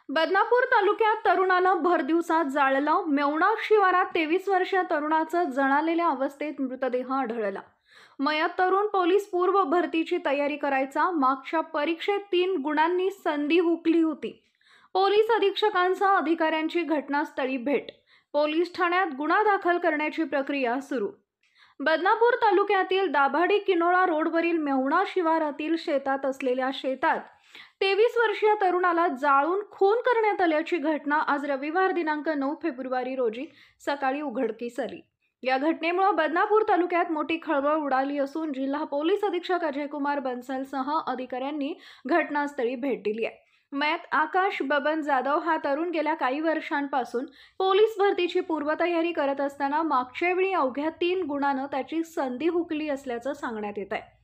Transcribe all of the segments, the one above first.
बदनापूर तालुक्यात तरुणाला भरदिवसात जाळलं। मेवणा शिवारात 23 वर्षीय तरुणाचा जळालेल्या अवस्थेत मृतदेह आढळला। मयत तरुण पोलीस पूर्व भरतीची तयारी करायचा। मागच्या परीक्षेत 3 गुणांनी संधी हुकली होती। पोलीस अधीक्षकांसह अधिकाऱ्यांची घटनास्थळी भेट। पोलीस ठाण्यात गुन्हा दाखल करण्याची प्रक्रिया सुरू। बदनापूर तालुक्यातील दाभाडी किनोळा रोडवरील मेवणा शिवारातील शेतात असलेल्या शेतात 23 वर्षीय तरुणाला जाळून खून करण्यात आल्याची घटना आज रविवार दिनांक 9 फेब्रुवारी रोजी सकाळी उघडकीस आली। या घटनेमुळे बदनापूर तालुक्यात मोठी खळबळ उडाली असून जिल्हा पोलीस अधीक्षक अजयकुमार बन्सलसह अधिकाऱ्यांनी घटनास्थळी भेट दिली आहे। मयत आकाश बबन जाधव हा तरुण गेल्या काही वर्षांपासून पोलीस भरतीची पूर्वतयारी करत असताना मागच्या वेळी अवघ्या 3 गुणांना त्याची संधी हुकली असल्याचं सांगण्यात येत आहे।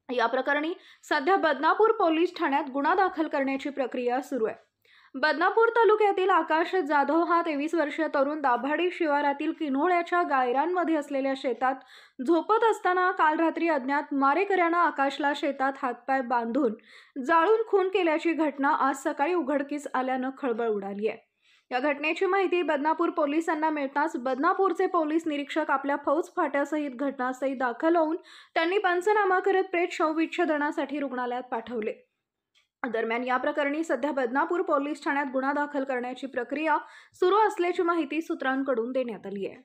या प्रकरणी सध्या बदनापूर पोलीस ठाण्यात गुन्हा दाखल करण्याची प्रक्रिया सुरू आहे। बदनापूर तालुक्यातील आकाश जाधव हा 23 वर्षीय तरुण दाभाडी शिवारातील किन्होळ्याच्या गायरांमध्ये असलेल्या शेतात झोपत असताना काल रात्री अज्ञात मारेकऱ्यानं आकाशला शेतात हातपाय बांधून जाळून खून केल्याची घटना आज सकाळी उघडकीस आल्यानं खळबळ उडाली आहे। या घटनेची माहिती बदनापूर पोलिसांना मिळताच बदनापूरचे पोलीस निरीक्षक आपल्या फौज फाट्यासहित घटनास्थळी दाखल होऊन त्यांनी पंचनामा करत प्रेत शवविच्छेदनासाठी रुग्णालयात पाठवले। दरम्यान या प्रकरणी सध्या बदनापूर पोलीस ठाण्यात गुन्हा दाखल करण्याची प्रक्रिया सुरू असल्याची माहिती सूत्रांकडून देण्यात आली आहे।